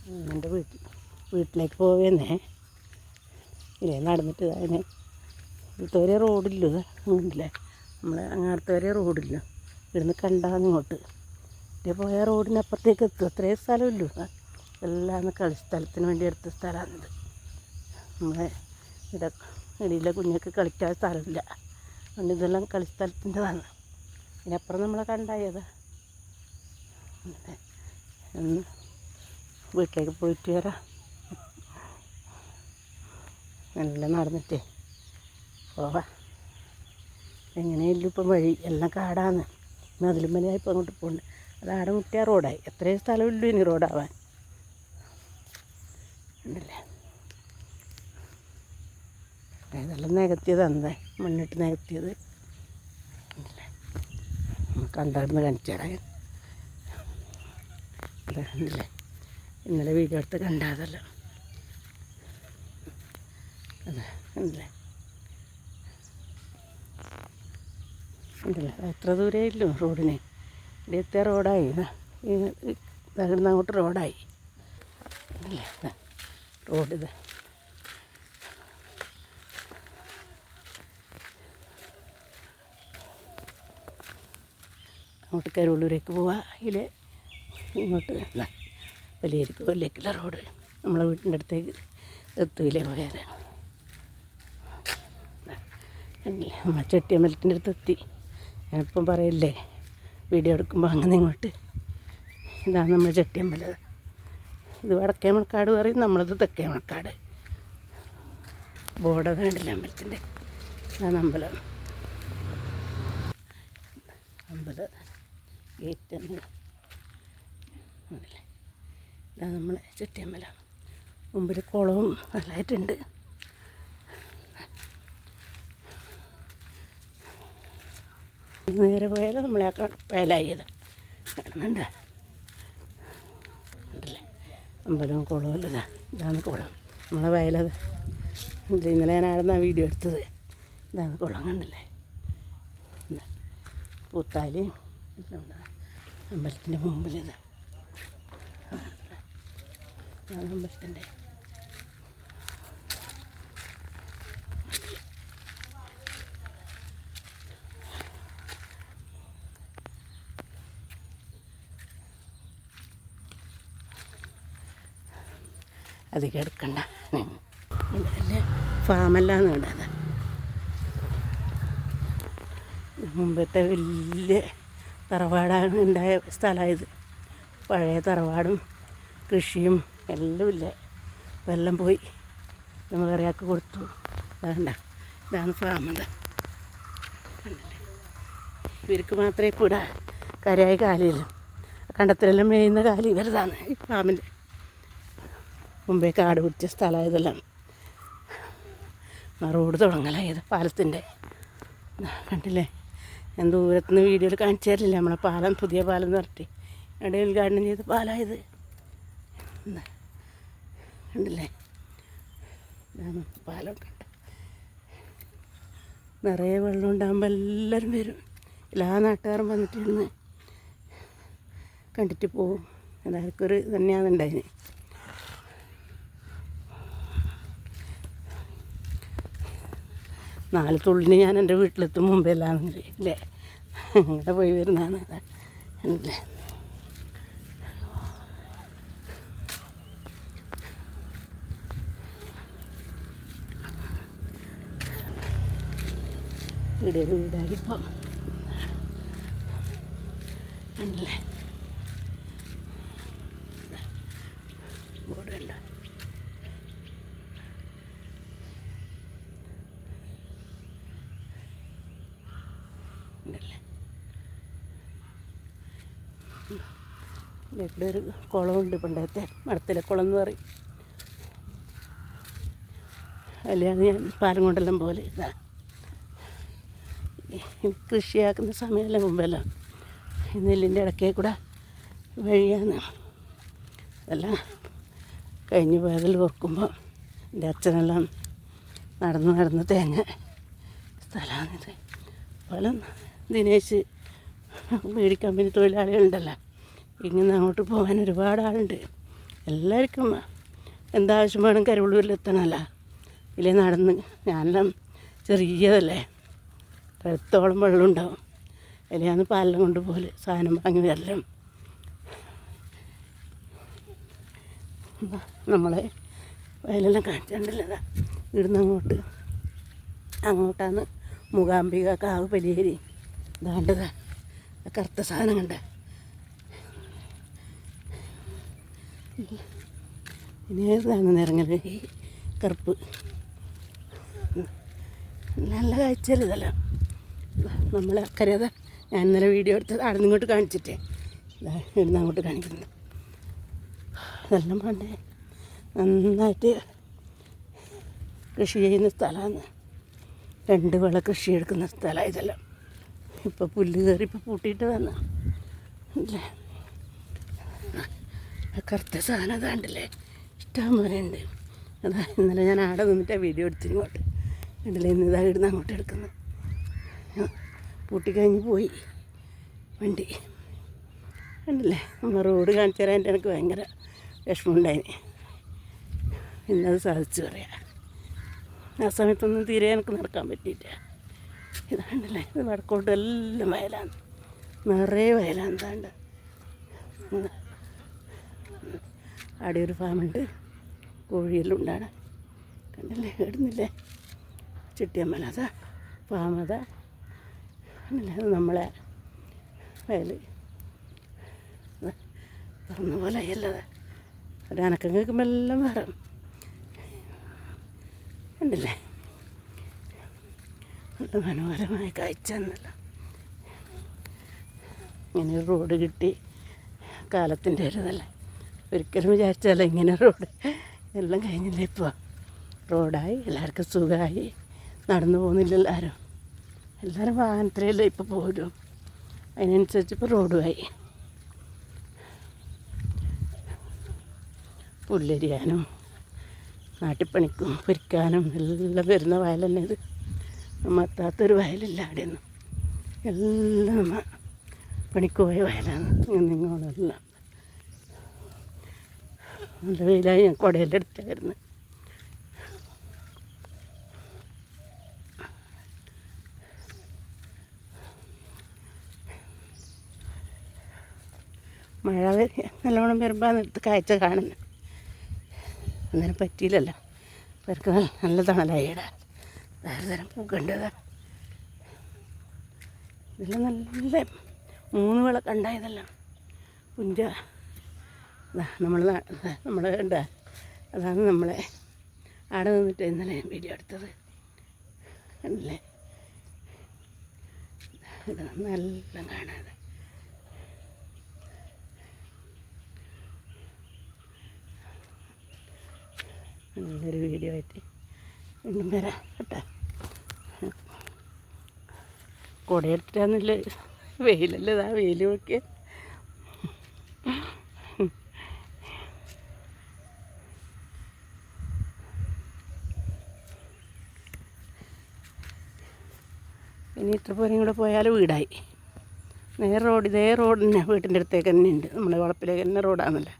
എൻ്റെ വീട്ടിലേക്ക് പോവേന്നേ ഇല്ലേ നടന്നിട്ട് അതിന് ഇവിടുത്തെ വരെ റോഡില്ലോ അങ്ങനല്ലേ നമ്മൾ അങ്ങനത്തെ വരെ റോഡില്ല ഇവിടുന്ന് കണ്ടാന്നിങ്ങോട്ട് ഇവിടെ പോയ റോഡിനപ്പുറത്തേക്ക് എത്തും അത്രയും സ്ഥലമില്ലു എല്ലാം കളിസ്ഥലത്തിന് വേണ്ടി എടുത്ത സ്ഥലമാണിത് നമ്മളെ ഇവിടെ ഇടയിലെ കുഞ്ഞൊക്കെ കളിക്കാൻ സ്ഥലമില്ല അതുകൊണ്ട് ഇതെല്ലാം കളിസ്ഥലത്തിൻ്റെതാണ് ഇതിനപ്പുറം നമ്മളെ കണ്ടായത് ഒന്ന് വീട്ടിലേക്ക് പോയിട്ട് വരാം നല്ല നടന്നിട്ടേ പോവാം എങ്ങനെയല്ലോ ഇപ്പം വഴി എല്ലാം കാടാന്ന് മതിലുമലയായി ഇപ്പം അങ്ങോട്ട് പോകുന്നുണ്ട് അത് ആടെ മുട്ടിയ റോഡായി എത്രയും സ്ഥലമില്ലു ഇനി റോഡാവാൻ ഉണ്ടല്ലേ ഇതെല്ലാം നികത്തിയതാണ് മണ്ണിട്ട് നികത്തിയത് ഉണ്ടല്ലേ കണ്ടായിരുന്നു കാണിച്ചേരാൻ ഉണ്ടല്ലേ ഇന്നലെ വീഡിയോ എടുത്ത് കണ്ടാതല്ലോ അതെ ഉണ്ടല്ലേ ഉണ്ടല്ലേ എത്ര ദൂരേ ഇല്ലു റോഡിന് ഇവിടെ എത്തിയ റോഡായി ഇവിടുന്ന് അങ്ങോട്ട് റോഡായി ഉണ്ടല്ലേ റോഡിത് അങ്ങോട്ട് കരുവള്ളൂരേക്ക് പോവാ ഇതിൽ ഇങ്ങോട്ട് വലിയേക്കുള്ള റോഡ് നമ്മളെ വീട്ടിൻ്റെ അടുത്തേക്ക് എത്തൂലേ പോയാൽ നമ്മൾ ചെട്ടിയമ്പലത്തിൻ്റെ അടുത്ത് എത്തി ഞാനിപ്പം പറയില്ലേ വീഡിയോ എടുക്കുമ്പോൾ അങ്ങനെ ഇങ്ങോട്ട് ഇതാണ് നമ്മൾ ചെട്ടിയമ്പലം ഇത് വടക്കേ മണക്കാട് പറയും നമ്മളത് തെക്കേ മണക്കാട് ബോർഡ് കണ്ടില്ല അമ്പലത്തിൻ്റെ ഇതാണ് അമ്പലം ഗേറ്റ് അതല്ലേ ഇതാണ് നമ്മളെ ചെട്ടിയമ്പലം മുമ്പിൽ കുളവും നല്ലതായിട്ടുണ്ട് നേരെ പോയാൽ നമ്മളെ വേലായത് കാണുന്നുണ്ട് ഉണ്ടല്ലേ അമ്പലവും കുളവും അല്ലതാ ഇതാണ് കുളം നമ്മളെ വയലത് ഇന്നലെ ഞാനായിരുന്നു വീഡിയോ എടുത്തത് ഇതാണ് കുളം കണ്ടല്ലേ പൂത്താലി അമ്പലത്തിൻ്റെ മുമ്പിലിത് അമ്പലത്തിൻ്റെ അധികം എടുക്കണ്ട ഇതല്ലേ ഫാമെല്ലാം വേണ്ടത് മുമ്പത്തെ വലിയ തറവാടാണ് ഉണ്ടായ സ്ഥലമായത് പഴയ തറവാടും കൃഷിയും എല്ലാം ഇല്ല വെള്ളം പോയി നമ്മൾ കറിയാക്കി കൊടുത്തു വേണ്ട ഇതാണ് ഫാമത് ഇവർക്ക് മാത്രമേ കൂടെ കരയായി കാലില്ല കണ്ടത്തിലെല്ലാം മേയുന്ന കാലി ഇവരതാണ് ഈ ഫാമിൻ്റെ മുമ്പേ കാട് പിടിച്ച സ്ഥലമായതെല്ലാം റോഡ് തുടങ്ങലായത് പാലത്തിൻ്റെ കണ്ടില്ലേ ഞാൻ ദൂരത്തുനിന്ന് വീഡിയോയിൽ കാണിച്ചു തരില്ല നമ്മളെ പാലം പുതിയ പാലം എന്ന് പറഞ്ഞിട്ട് ഇവിടെ ഉദ്ഘാടനം ചെയ്ത പാലമായത് കണ്ടില്ലേ പാലം കണ്ട നിറയെ വെള്ളം ഉണ്ടാകുമ്പോൾ എല്ലാവരും വരും എല്ലാ നാട്ടുകാരും വന്നിട്ടിരുന്ന് കണ്ടിട്ട് പോവും എല്ലാവർക്കും ഒരു തന്നെയാണ് ഉണ്ടായിന് നാല് തുള്ളിന് ഞാൻ എൻ്റെ വീട്ടിലെത്തും മുമ്പേ എല്ലാം ഇല്ലേ അങ്ങനെ പോയി വരുന്നതാണ് അല്ലേ ഇവിടെ ഒരു വീടായിപ്പം അല്ലേ ബോർഡുണ്ട് ഉണ്ടല്ലേ ഇവിടെ ഒരു കുളമുണ്ട് പണ്ടത്തെ മടത്തിലെ കുളം എന്ന് പറയും അല്ലാതെ ഞാൻ പാലം കൊണ്ടെല്ലാം പോലെ ഇതാ കൃഷിയാക്കുന്ന സമയമല്ല മുമ്പെല്ലാം ഈ നെല്ലിൻ്റെ ഇടയ്ക്കേ കൂടെ വഴിയാണ് അതെല്ലാം കഴിഞ്ഞ് പോയതിൽ ഓർക്കുമ്പോൾ എൻ്റെ അച്ഛനെല്ലാം നടന്ന് തേങ്ങ സ്ഥലമാണിത് പല ദിനേശ് ബീഡി കമ്പനി തൊഴിലാളികളുണ്ടല്ലോ ഇങ്ങനെ അങ്ങോട്ട് പോകാൻ ഒരുപാട് ആളുണ്ട് എല്ലാവർക്കും എന്താവശ്യം വേണം കരുവള്ളൂരിലെത്തണമല്ല. ഇല്ലേ നടന്ന് ഞാനെല്ലാം ചെറിയതല്ലേ, എത്രത്തോളം വെള്ളം ഉണ്ടാവും. അതിലെയാണ് പാലെല്ലാം കൊണ്ട് പോലെ സാധനം വാങ്ങി വരലും. നമ്മളെ വയലെല്ലാം കാണിച്ചിട്ടുണ്ടല്ലോ. ഇവിടുന്ന് അങ്ങോട്ടാണ് മൂകാംബിക കാവ് പരിയേരി. ഇതാണ്ടതാ കറുത്ത സാധനം കണ്ട. ഇനി ഏതാണ് നിറങ്ങല് ഈ കറുപ്പ്. നല്ല കാഴ്ചയല്ല ഇതെല്ലാം. നമ്മളെ അക്കരത ഞാൻ ഇന്നലെ വീഡിയോ എടുത്തത് അവിടെ നിന്ന് ഇങ്ങോട്ട് കാണിച്ചിട്ടേ ഇവിടുന്ന് അങ്ങോട്ട് കാണിക്കുന്നു. ഇതെല്ലാം പണ്ട് നന്നായിട്ട് കൃഷി ചെയ്യുന്ന സ്ഥലമാണ്. 2 വിള കൃഷി എടുക്കുന്ന സ്ഥലമാണ് ഇതെല്ലാം. ഇപ്പോൾ പുല്ല് കയറി ഇപ്പോൾ പൂട്ടിയിട്ട് വന്ന അല്ലേ. കറുത്ത സാധനം അതാണ്ടല്ലേ, ഇഷ്ടം പോലെ ഉണ്ട്. അതാ ഇന്നലെ ഞാൻ ആടെ നിന്നിട്ടാണ് വീഡിയോ എടുത്തിങ്ങോട്ട് ഉണ്ടല്ലേ. ഇന്ന് ഇതാ ഇടുന്ന് അങ്ങോട്ട് എടുക്കുന്നത്. പൂട്ടിക്കഴിഞ്ഞ് പോയി വണ്ടി ഉണ്ടല്ലേ. നമ്മൾ റോഡ് കാണിച്ചു തരാൻ എനിക്ക് ഭയങ്കര വിഷമമുണ്ടായിന്. ഇന്നത് സാധിച്ചു പറയാം. ആ സമയത്തൊന്നും തീരെ എനിക്ക് നടക്കാൻ പറ്റിയില്ല. ഇതാണ്ടല്ലേ, ഇത് വടക്കോട്ട് എല്ലാം വയലാണ്, നിറയെ വയലാണ്. എന്താണ്ട് അവിടെ ഒരു ഫാമുണ്ട്, കോഴിയെല്ലാം ഉണ്ടാണ് കണ്ടല്ലേ. ഇടുന്നില്ലേ ചുറ്റിയമ്മല അതാ ഫാമതാ കണ്ടല്ലേ. അത് നമ്മളെ വയൽ പറഞ്ഞ പോലെ അല്ലത്. ഒരനക്കം കേൾക്കുമ്പോൾ എല്ലാം വേറെ ഉണ്ടല്ലേ. നല്ല മനോഹരമായ കാഴ്ച എന്നല്ല. ഇങ്ങനെ റോഡ് കിട്ടി കാലത്തിൻ്റെ ഒരു ഇതല്ലേ. ഒരിക്കലും വിചാരിച്ചല്ല ഇങ്ങനെ റോഡ് എല്ലാം കഴിഞ്ഞില്ല. ഇപ്പോൾ റോഡായി, എല്ലാവർക്കും സുഖമായി. നടന്നു പോകുന്നില്ല എല്ലാവരും വാഹനത്തിലല്ലേ ഇപ്പോൾ പോരും. അതിനനുസരിച്ച് ഇപ്പോൾ റോഡുമായി. പുല്ലരിയാനും നാട്ടിപ്പണിക്കും പൊരിക്കാനും എല്ലാം വരുന്ന വയൽ തന്നെ ഇത്. നമ്മൾ എത്താത്തൊരു വയലില്ല അവിടെയൊന്നും. എല്ലാം നമ്മൾ പണിക്ക് പോയ വയലാണ്. നിങ്ങളെല്ലാം നല്ല വെയിലായി. ഞാൻ കുടയെല്ലാം എടുത്തായിരുന്നു. മഴ നല്ലോണം വരുമ്പോൾ നിർത്ത് കാഴ്ച കാണുന്നു. അന്നേരം പറ്റിയില്ലല്ലോ. അവർക്ക് നല്ല തണലായിടാ. വേറെ തരം പൂക്കണ്ടത്. ഇതെല്ലാം നല്ല 3 വിള കണ്ടായതെല്ലാം പുഞ്ച. നമ്മൾ കണ്ട അതാണ് നമ്മളെ അവിടെ നിന്നിട്ട് ഇന്നലെ വീഡിയോ എടുത്തത് അല്ലേ. ഇത് നല്ല കാണാതെ നല്ലൊരു വീഡിയോ ആയിട്ട് വീണ്ടും വരാം കേട്ടോ. കുടയെടുത്തിട്ടാന്നില്ല, വെയിലല്ലേ. ഇതാ വെയിൽ നോക്കിയ ഇനി ഇത്ര പോലും കൂടെ പോയാൽ വീടായി. നേരെ റോഡ്, ഇതേ റോഡ് തന്നെ വീട്ടിൻ്റെ അടുത്തേക്ക് തന്നെ ഉണ്ട്. നമ്മളെ വളപ്പിലേക്ക് തന്നെ റോഡാണല്ലോ.